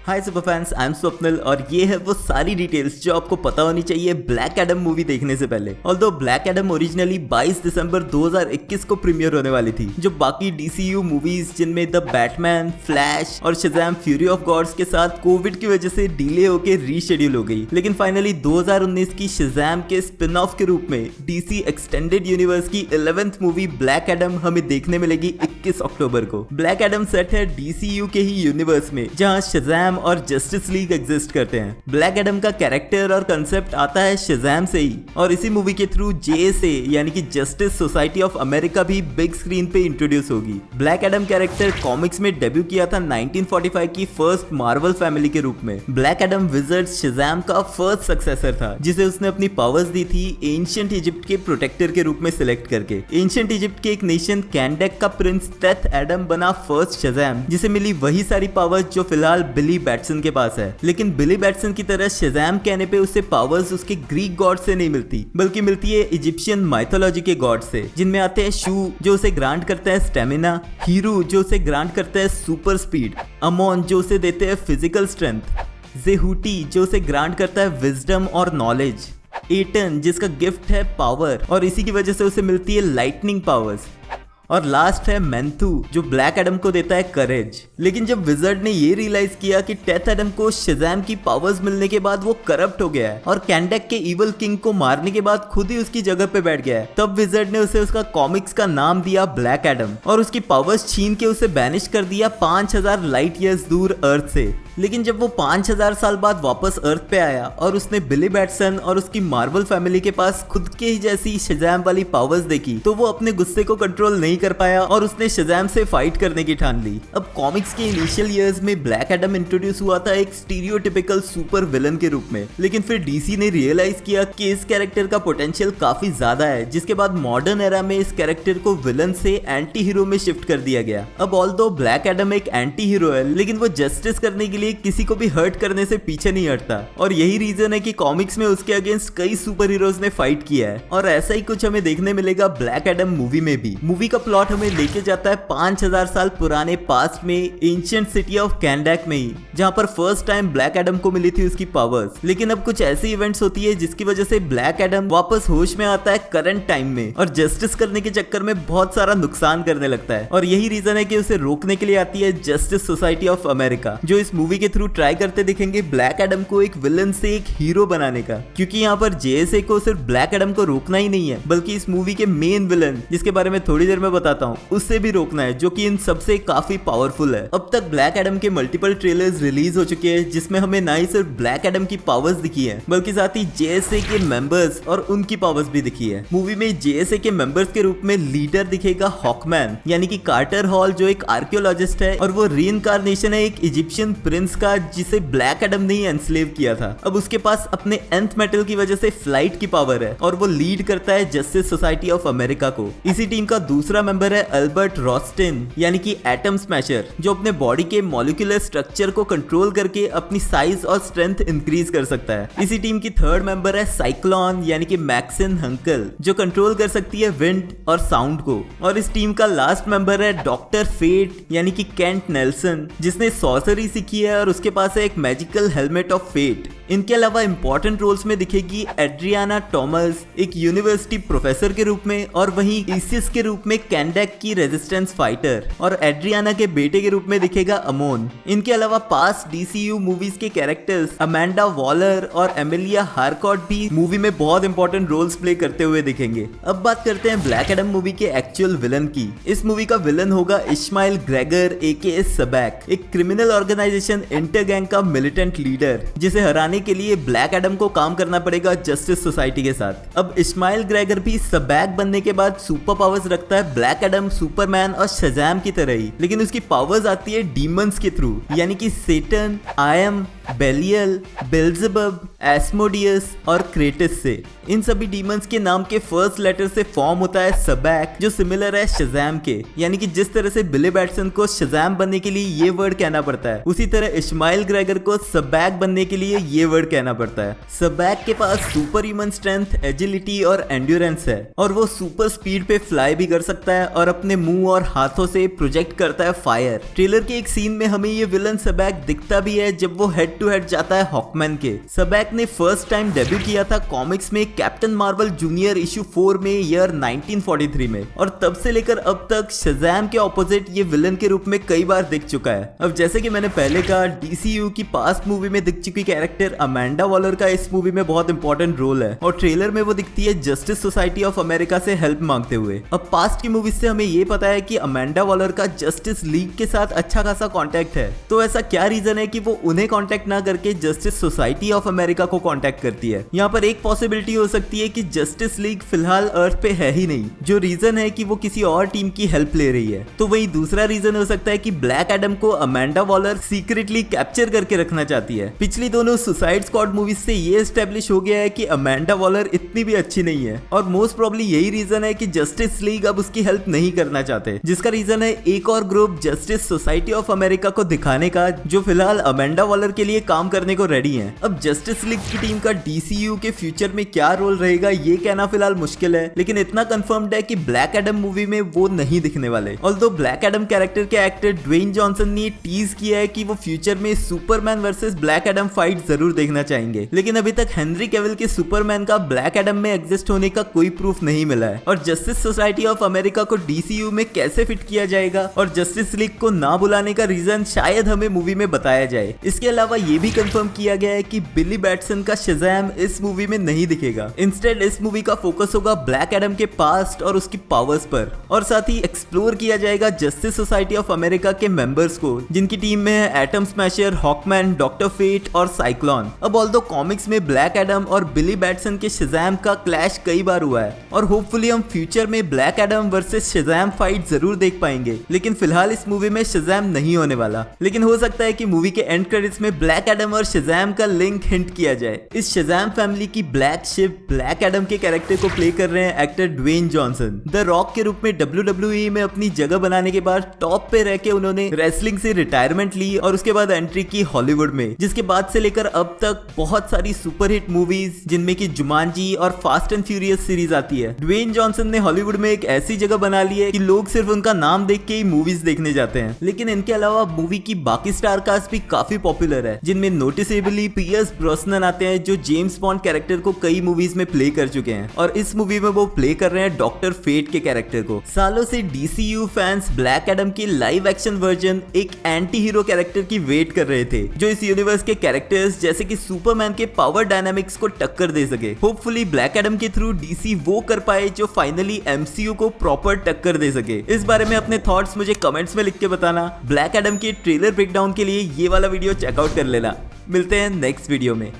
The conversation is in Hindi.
Hi super fans, I am Swapnil और ये है वो सारी डिटेल्स जो आपको पता होनी चाहिए ब्लैक एडम मूवी देखने से पहले। ऑल्दो ब्लैक एडम ओरिजिनली 22 दिसंबर 2021 को प्रीमियर होने वाली थी, जो बाकी डीसीयू मूवीज जिनमें द बैटमैन, फ्लैश और शज़ैम फ्यूरी ऑफ गॉड्स के साथ कोविड की वजह से डिले होकर रीशेड्यूल हो गई। लेकिन फाइनली 2019 की शज़ैम के स्पिन ऑफ के रूप में डीसी एक्सटेंडेड यूनिवर्स की 11th मूवी ब्लैक एडम हमें देखने मिलेगी 21 अक्टूबर को। ब्लैक एडम सेट है डीसीयू के ही यूनिवर्स में, जहां शज़ैम और जस्टिस लीग एग्जिस्ट करते हैं। ब्लैक एडम का कैरेक्टर और कंसेप्ट आता है शज़ैम से ही, और इसी मूवी के थ्रू जेएसए यानी कि जस्टिस सोसाइटी ऑफ अमेरिका भी बिग स्क्रीन पे इंट्रोड्यूस होगी। ब्लैक एडम कैरेक्टर कॉमिक्स में डेब्यू किया था 1945 की फर्स्ट मार्वल फैमिली के रूप में। ब्लैक एडम विजर्ड्स शज़ैम का फर्स्ट सक्सेसर था, जिसे उसने अपनी पावर्स दी थी एंशिएंट इजिप्ट के प्रोटेक्टर के रूप में सिलेक्ट करके। एंशिएंट इजिप्ट के एक नेशन कैंडेक का प्रिंस टेथ एडम बना फर्स्ट शज़ैम, जिसे मिली वही सारी पावर्स जो फिलहाल बिली बैटसन के पास है। लेकिन बिली बैटसन की तरह शज़ैम कहने पे उसे पावर्स उसके ग्रीक गॉड से नहीं मिलती, बल्कि मिलती है इजिप्शियन माइथोलॉजी के गॉड से, जिनमें आते हैं शू जो उसे ग्रांट करता है स्टेमिना, हीरू जो उसे ग्रांट करता है सुपर स्पीड, अमोन जो उसे देते हैं फिजिकल स्ट्रेंथ, जेहूटी जो उसे ग्रांट करता है विजडम और नॉलेज, एटन जिसका गिफ्ट है पावर और इसी की वजह से उसे मिलती है लाइटनिंग पावर्स, और लास्ट है मेंथू जो ब्लैक एडम को देता है करेज। लेकिन जब विजर्ड ने ये रियलाइज किया कि टेथ एडम को शज़ैम की पावर्स मिलने के बाद वो करप्ट हो गया है और कैंडेक के इवल किंग को मारने के बाद खुद ही उसकी जगह पे बैठ गया है, तब विजर्ड ने उसे उसका कॉमिक्स का नाम दिया ब्लैक एडम और उसकी पावर्स छीन के उसे बैनिश कर दिया 5000 लाइट ईयर्स दूर अर्थ से। लेकिन जब वो 5000 साल बाद वापस अर्थ पे आया और उसने बिली बैटसन और उसकी मार्वल फैमिली के पास खुद के ही जैसी शज़ैम वाली पावर्स देखी, तो वो अपने गुस्से को कंट्रोल नहीं कर पाया और उसने शज़ैम से फाइट करने की ठान ली। अब कॉमिक्स के इनिशियल ईयर्स में ब्लैक एडम इंट्रोड्यूस हुआ था एक स्टीरियोटिपिकल सुपर विलन के रूप में, लेकिन फिर डीसी ने रियलाइज किया कि इस कैरेक्टर का पोटेंशियल काफी ज्यादा है, जिसके बाद मॉडर्न एरा में इस कैरेक्टर को विलन से एंटी हीरो में शिफ्ट कर दिया गया। अब ऑल्दो ब्लैक एडम एक एंटी हीरो है, लेकिन वो जस्टिस करने के लिए किसी को भी हर्ट करने से पीछे नहीं हटता, और यही रीजन है कि कॉमिक्स में उसके अगेंस्ट कई सुपर हीरोज ने फाइट किया है। और ऐसा ही कुछ हमें देखने मिलेगा ब्लैक एडम मूवी में भी। मूवी का प्लॉट हमें लेके जाता है 5000 साल पुराने पास्ट में एंशिएंट सिटी ऑफ कैंडेक में ही, जहां पर फर्स्ट टाइम ब्लैक एडम को मिली थी उसकी पावर्स। लेकिन अब कुछ ऐसी इवेंट्स होती है जिसकी वजह से ब्लैक एडम वापस होश में आता है करंट टाइम में और जस्टिस करने के चक्कर में बहुत सारा नुकसान करने लगता है, और यही रीजन है कि उसे रोकने के लिए आती है जस्टिस सोसाइटी ऑफ अमेरिका, जो इस मूवी के थ्रू ट्राई करते दिखेंगे ब्लैक एडम को एक विलन से एक हीरो बनाने का। क्योंकि यहाँ पर जेएसए को सिर्फ ब्लैक एडम को रोकना ही नहीं है, बल्कि इस मूवी के मेन विलन, जिसके बारे में थोड़ी देर में बताता हूँ, उससे भी रोकना है, जो कि इन सबसे काफी पावरफुल है। अब तक ब्लैक एडम के मल्टीपल ट्रेलर्स रिलीज हो चुके हैं, जिसमें हमें ना ही सिर्फ ब्लैक एडम की पावर्स दिखी है, बल्कि साथ ही जेएसए के मेंबर्स और उनकी पावर्स भी दिखी है। मूवी में जेएसए के मेंबर्स के रूप में लीडर दिखेगा हॉकमैन, यानी कि कार्टर हॉल, जो एक आर्कियोलॉजिस्ट है और वो रीइंकार्नेशन है एक इजिप्शियन प्रिंस का, जिसे ब्लैक एडम ने ही एनस्लेव किया था। अब उसके पास अपने nth मेटल की वजह से फ्लाइट की पावर है और वो लीड करता है जस्टिस सोसाइटी ऑफ अमेरिका को। इसी टीम का दूसरा मेंबर है अल्बर्ट रॉस्टिन, यानी कि एटम स्मैशर, जो अपने बॉडी के मॉलिक्यूलर स्ट्रक्चर को कंट्रोल करके अपनी साइज और स्ट्रेंथ इंक्रीज कर सकता है। इसी टीम की थर्ड मेंबर है साइक्लोन, यानी कि मैक्सिन हंकल, जो कंट्रोल कर सकती है विंड और साउंड को। और इस टीम का लास्ट मेंबर है डॉक्टर फेट, यानी कि केंट नेल्सन, जिसने सॉर्सरी सीखी है और उसके पास है एक मैजिकल हेलमेट ऑफ फेट। इनके अलावा इंपॉर्टेंट रोल्स में दिखेगी एड्रियाना टॉमस, एक यूनिवर्सिटी प्रोफेसर के रूप में, और वहीं इसिस के रूप में कैंडेक की रेजिस्टेंस फाइटर, और एड्रियाना के बेटे के रूप में दिखेगा अमोन। इनके अलावा पास्ट डीसीयू मूवीज के कैरेक्टर्स अमेंडा वॉलर और एमिलिया हारकॉट भी मूवी में बहुत इंपॉर्टेंट रोल्स प्ले करते हुए दिखेंगे। अब बात करते हैं ब्लैक एडम मूवी के एक्चुअल विलन की। इस मूवी का विलन होगा इश्माइल ग्रेगर एके सबैक, एक क्रिमिनल ऑर्गेनाइजेशन इंटरगैंग का मिलिटेंट लीडर, जिसे हराने के लिए ब्लैक एडम को काम करना पड़ेगा जस्टिस सोसाइटी के साथ। अब इश्माइल ग्रेगर भी सबैक बनने के बाद सुपर पावर्स रखता है ब्लैक एडम, सुपरमैन और शज़ैम की तरह ही, लेकिन उसकी पावर्स आती है डीमंस के थ्रू, यानी कि सेटन, आयम, बेलियल, बेल्जेबब, एस्मोडियस और क्रेटस से। इन सभी डीमंस के नाम के फर्स्ट लेटर से फॉर्म होता है सबैक, जो सिमिलर है शज़ैम के। यानी कि जिस तरह से बिली बैटसन को शज़ैम बनने के लिए ये वर्ड कहना पड़ता है, उसी तरह इश्माइल ग्रेगर को सबैक बनने के लिए ये वर्ड कहना पड़ता है। सबैक के पास सुपर ह्यूमन स्ट्रेंथ, एजिलिटी और एंड्योरेंस है, और वो सुपर स्पीड पे फ्लाई भी कर सकता है और अपने मुंह और हाथों से प्रोजेक्ट करता है फायर। ट्रेलर के एक सीन में हमें ये विलन सबैक दिखता भी है जब वो हेड टू हेड जाता है हॉकमैन के। सबैक ने फर्स्ट टाइम डेब्यू किया था कॉमिक्स में कैप्टन मार्वल जूनियर इशू 4 में ईयर 1943 में, और तब से लेकर अब तक शज़ैम के ऑपोजिट ये विलन के रूप में कई बार दिख चुका है। अब जैसे कि मैंने पहले कहा, डीसीयू की पास्ट मूवी में दिख चुकी कैरेक्टर अमेंडा वॉलर का इस मूवी में बहुत इंपॉर्टेंट रोल है, और ट्रेलर में वो दिखती है जस्टिस सोसाइटी ऑफ अमेरिका से हेल्प मांगते हुए। अब पास्ट की मूवी से हमें ये पता है कि अमेंडा वॉलर का जस्टिस लीग के साथ अच्छा खासा कांटेक्ट है, तो ऐसा क्या रीजन है कि वो उन्हें कांटेक्ट ना करके जस्टिस सोसाइटी ऑफ अमेरिका को कांटेक्ट करती है? यहाँ पर एक पॉसिबिलिटी हो सकती है कि जस्टिस लीग फिलहाल अर्थ पे है ही नहीं, जो रीजन है कि वो किसी और टीम की हेल्प ले रही है। तो वही दूसरा रीजन हो सकता है कि ब्लैक एडम को अमेंडा वॉलर सीक्रेटली कैप्चर करके रखना चाहती है। पिछली दोनों सुसाइड स्क्वाड मूवीज से ये एस्टेब्लिश हो गया है कि अमेंडा वॉलर इतनी भी अच्छी नहीं है, और मोस्ट प्रोबेबली यही रीजन है कि जस्टिस लीग अब उसकी हेल्प नहीं करना चाहते, जिसका रीजन है एक और group justice Society of America को दिखाने का, जो फिलहाल अमेंडा वॉलर के लिए काम करने को रेडी है। अब जस्टिस लीग की टीम का डीसीयू के फ्यूचर में क्या रोल रहेगा ये कहना फिलहाल मुश्किल है, लेकिन इतना कंफर्म्ड है कि ब्लैक एडम मूवी में वो नहीं दिखने वाले। ऑल्दो ब्लैक एडम कैरेक्टर के एक्टर ड्वेन जॉनसन ने टीज किया है कि वो फ्यूचर में Superman versus black Adam fight जरूर देखना चाहेंगे, लेकिन अभी तक हेनरी कैविल के सुपरमैन का ब्लैक एडम में एग्जिस्ट होने का कोई प्रूफ नहीं मिला है। और जस्टिस सोसाइटी ऑफ अमेरिका को डीसीयू में कैसे फिट किया जाएगा और जस्टिस लीग को ना बुलाने का रीजन शायद हमें मूवी में बताया जाए। इसके अलावा ये भी कंफर्म किया गया है कि बिली बैटसन का शज़ैम इस मूवी में नहीं दिखेगा। इंस्टेड इस मूवी का फोकस होगा ब्लैक एडम के पास्ट और उसकी पावर्स पर, और साथ ही एक्सप्लोर किया जाएगा जस्टिस सोसाइटी ऑफ अमेरिका के मेंबर्स को, जिनकी टीम में है Atom Smasher, Hawkman, Doctor Fate और साइक्लोन। अब ऑल्दो कॉमिक्स में ब्लैक एडम और बिली बैटसन के शज़ैम का क्लैश कई बार हुआ है, और होपफुली हम फ्यूचर में Black Adam versus Shazam fight जरूर देख पाएंगे, लेकिन फिलहाल इस मूवी में शज़ैम नहीं होने वाला। लेकिन हो सकता है कि मूवी के एंड क्रेडिट्स में ब्लैक एडम और शज़ैम का लिंक हिंट किया जाए। इस शज़ैम फैमिली की ब्लैक शिप ब्लैक एडम के कैरेक्टर को प्ले कर रहे हैं actor Dwayne Johnson. The Rock के रूप में WWE में अपनी जगह बनाने के बाद टॉप पे रह के उन्होंने रेसलिंग से रिटायरमेंट ली और उसके बाद एंट्री की हॉलीवुड में, जिसके बाद से लेकर अब तक बहुत सारी सुपरहिट मूवीज जिनमें की जुमांजी और फास्ट एंड फ्यूरियस सीरीज आती है। ड्वेन जॉनसन ने हॉलीवुड में एक ऐसी जगह बना ली है कि लोग सिर्फ उनका नाम देख के ही मूवीज देखने जाते हैं। लेकिन इनके अलावा मूवी की बाकी स्टार कास्ट भी काफी पॉपुलर है, जिनमें नोटिसेबली पियर्स ब्रोसनन आते हैं, जो जेम्स बॉन्ड कैरेक्टर को कई मूवीज में प्ले कर चुके हैं, और इस मूवी में वो प्ले कर रहे हैं डॉक्टर फेट के कैरेक्टर को। सालों से डीसीयू फैंस ब्लैक एडम की लाइव एक्शन वर्जन, एक एंटी हीरो कैरेक्टर की वेट कर रहे थे, जो इस यूनिवर्स के कैरेक्टर्स जैसे कि सुपरमैन के पावर डायनामिक्स को टक्कर दे सके। होपफुली ब्लैक एडम के थ्रू डीसी वो कर पाए जो फाइनली एमसीयू को प्रॉपर टक्कर दे सके। इस बारे में अपने थॉट्स मुझे कमेंट्स में लिख के बताना। ब्लैक एडम के ट्रेलर ब्रेकडाउन के लिए ये वाला वीडियो चेकआउट कर लेना। मिलते हैं नेक्स्ट वीडियो में।